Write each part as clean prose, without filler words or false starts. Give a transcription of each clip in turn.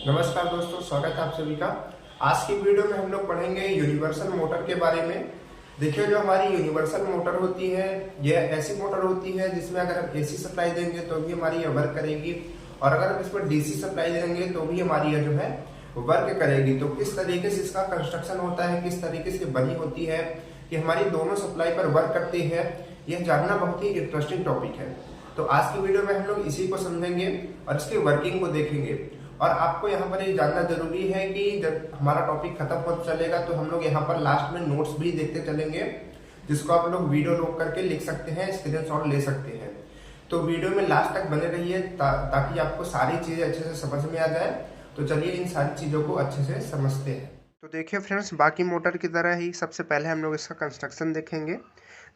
नमस्कार दोस्तों, स्वागत है आप सभी का। आज की वीडियो में हम लोग पढ़ेंगे यूनिवर्सल मोटर के बारे में। देखिए, जो हमारी यूनिवर्सल मोटर होती है, यह ऐसी मोटर होती है जिसमें अगर हम एसी सप्लाई देंगे तो भी हमारी यह वर्क करेगी, और अगर हम इसमें डीसी सप्लाई देंगे तो भी हमारी यह जो है वर्क करेगी। तो किस तरीके से इसका कंस्ट्रक्शन होता है, किस तरीके से बनी होती है, कि हमारी दोनों सप्लाई पर वर्क करती है, यह जानना बहुत ही इंटरेस्टिंग टॉपिक है। तो आज की वीडियो में हम लोग इसी को समझेंगे और इसकी वर्किंग को देखेंगे। और आपको यहाँ पर ये जानना जरूरी है कि जब हमारा टॉपिक खत्म हो चलेगा तो हम लोग यहाँ पर लास्ट में नोट्स भी देखते चलेंगे, जिसको आप लोग वीडियो रोक करके लिख सकते हैं, स्क्रीनशॉट ले सकते हैं। तो वीडियो में लास्ट तक बने रहिए ताकि आपको सारी चीजें अच्छे से समझ में आ जाए। तो चलिए इन सारी चीजों को अच्छे से समझते हैं। तो देखिए फ्रेंड्स, बाकी मोटर की तरह ही सबसे पहले हम लोग इसका कंस्ट्रक्शन देखेंगे।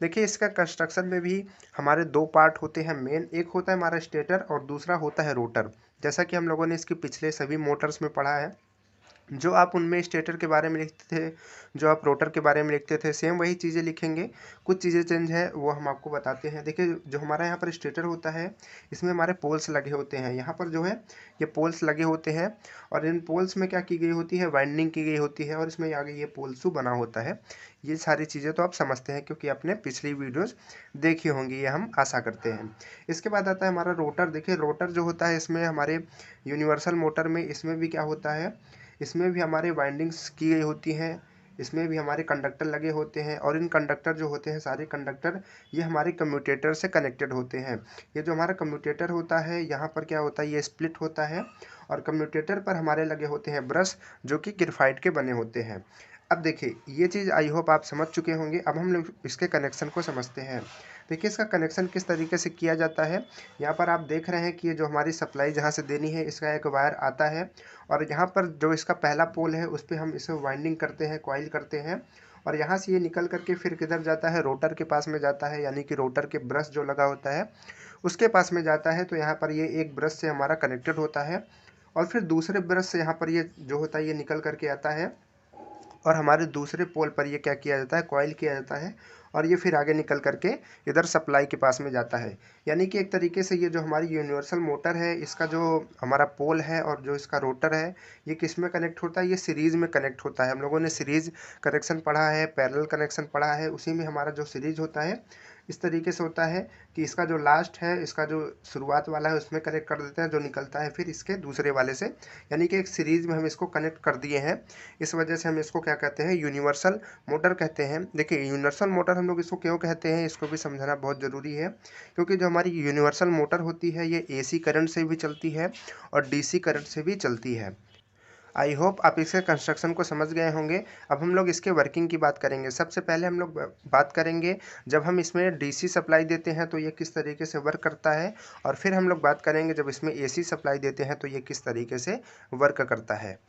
देखिए, इसका कंस्ट्रक्शन में भी हमारे दो पार्ट होते हैं मेन। एक होता है हमारा स्टेटर और दूसरा होता है रोटर। जैसा कि हम लोगों ने इसके पिछले सभी मोटर्स में पढ़ा है। जो आप उनमें स्टेटर के बारे में लिखते थे, जो आप रोटर के बारे में लिखते थे, सेम वही चीज़ें लिखेंगे। कुछ चीज़ें चेंज है वो हम आपको बताते हैं। देखिए, जो हमारा यहाँ पर स्टेटर होता है, इसमें हमारे पोल्स लगे होते हैं। यहाँ पर जो है ये पोल्स लगे होते हैं, और इन पोल्स में क्या की गई होती है, वाइंडिंग की गई होती है, और इसमें आगे ये पोल्सू बना होता है। ये सारी चीज़ें तो आप समझते हैं क्योंकि आपने पिछली वीडियोज़ देखी होंगी, ये हम आशा करते हैं। इसके बाद आता है हमारा रोटर। देखिए, रोटर जो होता है इसमें हमारे यूनिवर्सल मोटर में इसमें भी क्या होता है, इसमें भी हमारे वाइंडिंग्स की गई होती हैं, इसमें भी हमारे कंडक्टर लगे होते हैं, और इन कंडक्टर जो होते हैं, सारे कंडक्टर ये हमारे कम्यूटेटर से कनेक्टेड होते हैं। ये जो हमारा कम्यूटेटर होता है, यहाँ पर क्या होता है, ये स्प्लिट होता है, और कम्यूटेटर पर हमारे लगे होते हैं ब्रश, जो कि ग्रेफाइट के बने होते हैं। अब देखिए, ये चीज़ आई होप आप समझ चुके होंगे। अब हम लोग इसके कनेक्शन को समझते हैं। देखिए, इसका कनेक्शन किस तरीके से किया जाता है। यहाँ पर आप देख रहे हैं कि ये जो हमारी सप्लाई जहाँ से देनी है, इसका एक वायर आता है, और यहाँ पर जो इसका पहला पोल है उस पर हम इसे वाइंडिंग करते हैं, कॉइल करते हैं, और यहाँ से ये निकल करके फिर किधर जाता है, रोटर के पास में जाता है, यानी कि रोटर के ब्रश जो लगा होता है उसके पास में जाता है। तो यहाँ पर ये एक ब्रश से हमारा कनेक्टेड होता है, और फिर दूसरे ब्रश से यहाँ पर ये जो होता है ये निकल करके आता है, और हमारे दूसरे पोल पर ये क्या किया जाता है, कॉइल किया जाता है, और ये फिर आगे निकल करके इधर सप्लाई के पास में जाता है। यानी कि एक तरीके से ये जो हमारी यूनिवर्सल मोटर है, इसका जो हमारा पोल है और जो इसका रोटर है, ये किस में कनेक्ट होता है, ये सीरीज़ में कनेक्ट होता है। हम लोगों ने सीरीज़ कनेक्शन पढ़ा है, पैरेलल कनेक्शन पढ़ा है, उसी में हमारा जो सीरीज़ होता है इस तरीके से होता है कि इसका जो लास्ट है, इसका जो शुरुआत वाला है उसमें कनेक्ट कर देते हैं, जो निकलता है फिर इसके दूसरे वाले से, यानी कि एक सीरीज़ में हम इसको कनेक्ट कर दिए हैं। इस वजह से हम इसको क्या कहते हैं, यूनिवर्सल मोटर कहते हैं। देखिए, यूनिवर्सल मोटर हम लोग इसको क्यों कहते हैं, इसको भी समझना बहुत ज़रूरी है, क्योंकि जो हमारी यूनिवर्सल मोटर होती है ये एसी करंट से भी चलती है और डीसी करंट से भी चलती है। आई होप आप इसके कंस्ट्रक्शन को समझ गए होंगे। अब हम लोग इसके वर्किंग की बात करेंगे। सबसे पहले हम लोग बात करेंगे जब हम इसमें डीसी सप्लाई देते हैं तो ये किस तरीके से वर्क करता है, और फिर हम लोग बात करेंगे जब इसमें एसी सप्लाई देते हैं तो ये किस तरीके से वर्क करता है।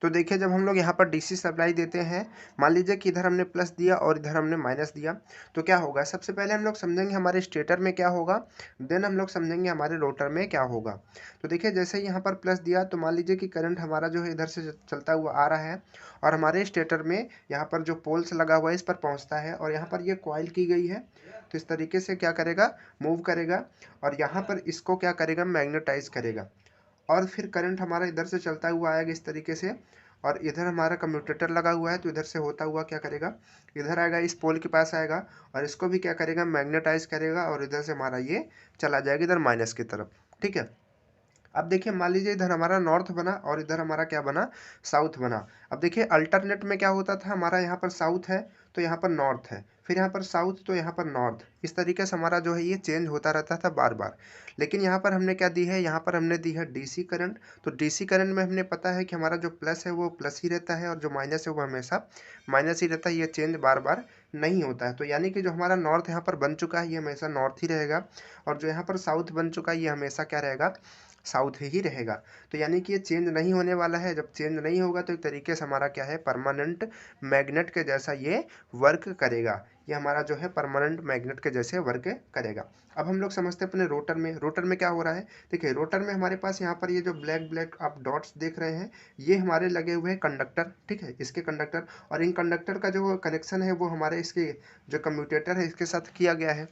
तो देखिए, जब हम लोग यहाँ पर डीसी सप्लाई देते हैं, मान लीजिए कि इधर हमने प्लस दिया और इधर हमने माइनस दिया, तो क्या होगा, सबसे पहले हम लोग समझेंगे हमारे स्टेटर में क्या होगा, देन हम लोग समझेंगे हमारे रोटर में क्या होगा। तो देखिए, जैसे ही यहाँ पर प्लस दिया तो मान लीजिए कि करंट हमारा जो है इधर से चलता हुआ आ रहा है, और हमारे स्टेटर में यहाँ पर जो पोल्स लगा हुआ है इस पर पहुँचता है, और यहाँ पर ये कॉइल की गई है, तो इस तरीके से क्या करेगा, मूव करेगा, और यहाँ पर इसको क्या करेगा, मैग्नेटाइज करेगा, और फिर करंट हमारा इधर से चलता हुआ आएगा इस तरीके से, और इधर हमारा कम्यूटेटर लगा हुआ है, तो इधर से होता हुआ क्या करेगा, इधर आएगा, इस पोल के पास आएगा, और इसको भी क्या करेगा, मैग्नेटाइज करेगा, और इधर से हमारा ये चला जाएगा इधर माइनस की तरफ। ठीक है। अब देखिए, मान लीजिए इधर हमारा नॉर्थ बना और इधर हमारा क्या बना, साउथ बना। अब देखिए, अल्टरनेट में क्या होता था, हमारा यहाँ पर साउथ है तो यहाँ पर नॉर्थ है, फिर यहाँ पर साउथ तो यहाँ पर नॉर्थ, इस तरीके से हमारा जो है ये चेंज होता रहता था बार बार। लेकिन यहाँ पर हमने क्या दी है, यहाँ पर हमने दी है डीसी करंट। तो डीसी करंट में हमने पता है कि हमारा जो प्लस है वो प्लस ही रहता है, और जो माइनस है वो हमेशा माइनस ही रहता है, ये चेंज बार बार नहीं होता है। तो यानी कि जो हमारा नॉर्थ यहाँ पर बन चुका है ये हमेशा नॉर्थ ही रहेगा, और जो यहाँ पर साउथ बन चुका है ये हमेशा क्या रहेगा, साउथ ही रहेगा। तो यानी कि ये चेंज नहीं होने वाला है। जब चेंज नहीं होगा तो एक तरीके से हमारा क्या है, परमानेंट मैग्नेट के जैसा ये वर्क करेगा। ये हमारा जो है परमानेंट मैग्नेट के जैसे वर्क करेगा। अब हम लोग समझते हैं अपने रोटर में। रोटर में क्या हो रहा है, देखिए, रोटर में हमारे पास यहाँ पर ये जो ब्लैक ब्लैक आप डॉट्स देख रहे हैं, ये हमारे लगे हुए हैं कंडक्टर। ठीक है, इसके कंडक्टर, और इन कंडक्टर का जो कनेक्शन है वो हमारे इसके जो कम्यूटेटर है इसके साथ किया गया है।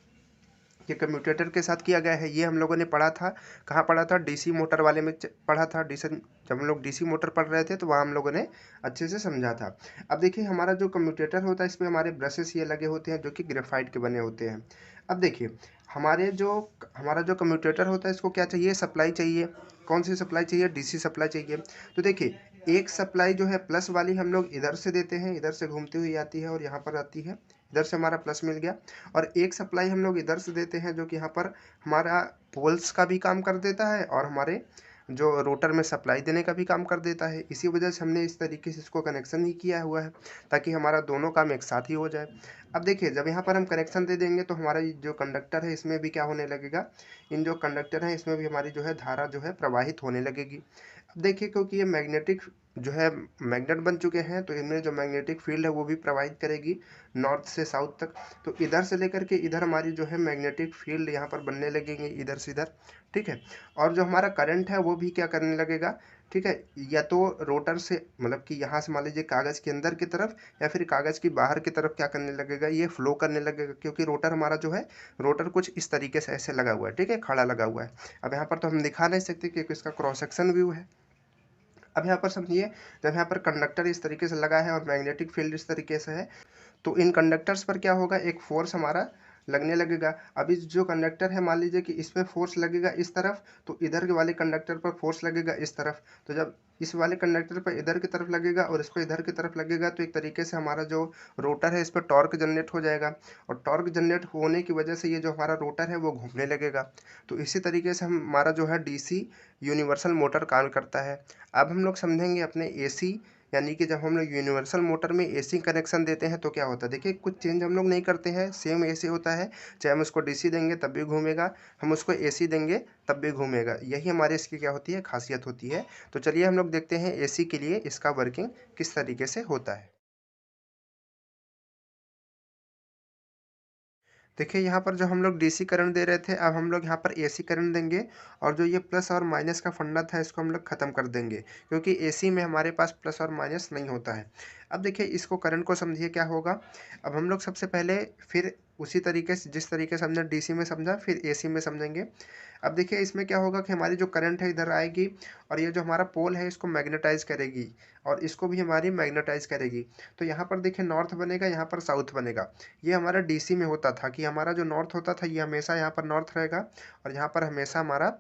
ये कम्यूटेटर के साथ किया गया है। ये हम लोगों ने पढ़ा था, कहाँ पढ़ा था, डीसी मोटर वाले में पढ़ा था। जब हम लोग डीसी मोटर पढ़ रहे थे तो वहाँ हम लोगों ने अच्छे से समझा था। अब देखिए हमारा जो कम्यूटेटर होता है इसमें हमारे ब्रशेस ये लगे होते हैं जो कि ग्रेफाइट के बने होते हैं। अब देखिए हमारा जो कम्यूटेटर होता है इसको क्या चाहिए, सप्लाई चाहिए। कौन सी सप्लाई चाहिए, डीसी सप्लाई चाहिए। तो देखिए एक सप्लाई जो है प्लस वाली हम लोग इधर से देते हैं, इधर से घूमती हुई आती है और यहाँ पर आती है, इधर से हमारा प्लस मिल गया। और एक सप्लाई हम लोग इधर से देते हैं जो कि यहाँ पर हमारा पोल्स का भी काम कर देता है और हमारे जो रोटर में सप्लाई देने का भी काम कर देता है। इसी वजह से हमने इस तरीके से इसको कनेक्शन ही किया हुआ है ताकि हमारा दोनों काम एक साथ ही हो जाए। अब देखिए जब यहाँ पर हम कनेक्शन दे देंगे तो हमारा जो कंडक्टर है इसमें भी क्या होने लगेगा, इन जो कंडक्टर हैं इसमें भी हमारी जो है धारा जो है प्रवाहित होने लगेगी। अब देखिए क्योंकि ये मैग्नेटिक जो है मैग्नेट बन चुके हैं तो इनमें जो मैग्नेटिक फील्ड है वो भी प्रवाहित करेगी नॉर्थ से साउथ तक। तो इधर से लेकर के इधर हमारी जो है मैग्नेटिक फील्ड यहाँ पर बनने लगेंगे इधर से इधर, ठीक है। और जो हमारा करंट है वो भी क्या करने लगेगा, ठीक है, या तो रोटर से मतलब कि यहाँ से मान लीजिए कागज़ के अंदर की तरफ या फिर कागज़ की बाहर की तरफ क्या करने लगेगा, ये फ्लो करने लगेगा। क्योंकि रोटर हमारा जो है रोटर कुछ इस तरीके से ऐसे लगा हुआ है, ठीक है, खड़ा लगा हुआ है। अब यहाँ पर तो हम दिखा नहीं सकते क्योंकि इसका क्रॉस सेक्शन व्यू है। अब यहाँ पर समझिए जब यहाँ पर कंडक्टर इस तरीके से लगा है और मैग्नेटिक फील्ड इस तरीके से है तो इन कंडक्टर्स पर क्या होगा, एक फोर्स हमारा लगने लगेगा। अभी जो कंडक्टर है मान लीजिए कि इस पर फोर्स लगेगा इस तरफ तो इधर के वाले कंडक्टर पर फोर्स लगेगा इस तरफ। तो जब इस वाले कंडक्टर पर इधर की तरफ लगेगा और इस पर इधर की तरफ लगेगा तो एक तरीके से हमारा जो रोटर है इस पर टॉर्क जनरेट हो जाएगा और टॉर्क जनरेट होने की वजह से ये जो हमारा रोटर है वो घूमने लगेगा। तो इसी तरीके से हमारा जो है डीसी यूनिवर्सल मोटर काम करता है। अब हम लोग समझेंगे अपने एसी, यानी कि जब हम लोग यूनिवर्सल मोटर में एसी कनेक्शन देते हैं तो क्या होता है। देखिए कुछ चेंज हम लोग नहीं करते हैं, सेम एसी होता है। चाहे हम उसको डीसी देंगे तब भी घूमेगा, हम उसको एसी देंगे तब भी घूमेगा। यही हमारे इसकी क्या होती है, खासियत होती है। तो चलिए हम लोग देखते हैं एसी के लिए इसका वर्किंग किस तरीके से होता है। देखिए यहाँ पर जो हम लोग डीसी करंट दे रहे थे अब हम लोग यहाँ पर एसी करंट देंगे और जो ये प्लस और माइनस का फंडा था इसको हम लोग ख़त्म कर देंगे क्योंकि एसी में हमारे पास प्लस और माइनस नहीं होता है। अब देखिए इसको करंट को समझिए क्या होगा। अब हम लोग सबसे पहले फिर उसी तरीके से जिस तरीके से हमने डीसी में समझा फिर एसी में समझेंगे। अब देखिए इसमें क्या होगा कि हमारी जो करंट है इधर आएगी और ये जो हमारा पोल है इसको मैग्नेटाइज करेगी और इसको भी हमारी मैग्नेटाइज करेगी। तो यहाँ पर देखिए नॉर्थ बनेगा, यहाँ पर साउथ बनेगा। ये हमारा डीसी में होता था कि हमारा जो नॉर्थ होता था ये हमेशा यहाँ पर नॉर्थ रहेगा और यहाँ पर हमेशा हमारा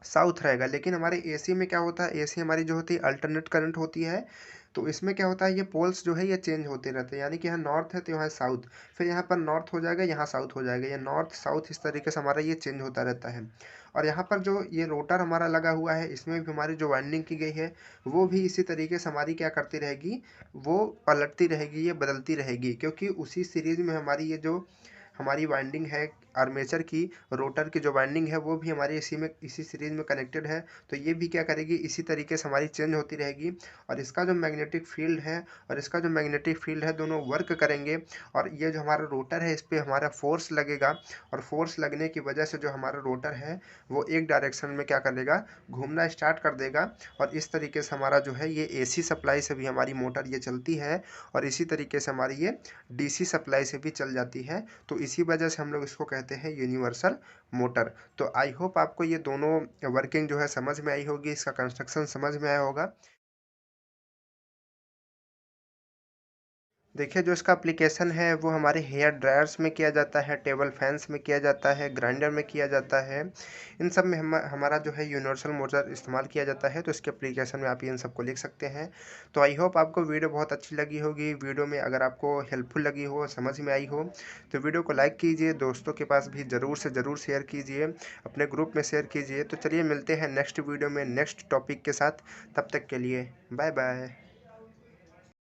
साउथ रहेगा। लेकिन हमारे एसी में क्या होता है, एसी हमारी जो होती है अल्टरनेट करंट होती है। तो इसमें क्या होता है, ये पोल्स जो है ये चेंज होते रहते हैं, यानी कि यहाँ नॉर्थ है तो यहाँ साउथ, फिर यहाँ पर नॉर्थ हो जाएगा, यहाँ साउथ हो जाएगा, ये नॉर्थ साउथ इस तरीके से हमारा ये चेंज होता रहता है। और यहाँ पर जो ये रोटर हमारा लगा हुआ है इसमें भी हमारी जो वाइंडिंग की गई है वो भी इसी तरीके से हमारी क्या करती रहेगी, वो पलटती रहेगी, ये बदलती रहेगी। क्योंकि उसी सीरीज में हमारी ये जो हमारी वाइंडिंग है आर्मेचर की, रोटर की जो वाइंडिंग है वो भी हमारी इसी सीरीज में कनेक्टेड है। तो ये भी क्या करेगी, इसी तरीके से हमारी चेंज होती रहेगी। और इसका जो मैग्नेटिक फील्ड है और इसका जो मैग्नेटिक फील्ड है दोनों वर्क करेंगे और ये जो हमारा रोटर है इस पर हमारा फोर्स लगेगा और फोर्स लगने की वजह से जो हमारा रोटर है वो एक डायरेक्शन में क्या करेगा, घूमना स्टार्ट कर देगा। और इस तरीके से हमारा जो है ये एसी सप्लाई से भी हमारी मोटर ये चलती है और इसी तरीके से हमारी ये डीसी सप्लाई से भी चल जाती है। तो इसी वजह से हम लोग इसको कहते हैं यूनिवर्सल मोटर। तो आई होप आपको ये दोनों वर्किंग जो है समझ में आई होगी, इसका कंस्ट्रक्शन समझ में आया होगा। देखिए जो इसका एप्लीकेशन है वो हमारे हेयर ड्रायर्स में किया जाता है, टेबल फैंस में किया जाता है, ग्राइंडर में किया जाता है। इन सब में हमारा जो है यूनिवर्सल मोटर इस्तेमाल किया जाता है। तो इसके एप्लीकेशन में आप इन सबको लिख सकते हैं। तो आई होप आपको वीडियो बहुत अच्छी लगी होगी। वीडियो में अगर आपको हेल्पफुल लगी हो, समझ में आई हो तो वीडियो को लाइक कीजिए, दोस्तों के पास भी ज़रूर से ज़रूर शेयर कीजिए, अपने ग्रुप में शेयर कीजिए। तो चलिए मिलते हैं नेक्स्ट वीडियो में नेक्स्ट टॉपिक के साथ, तब तक के लिए बाय बाय।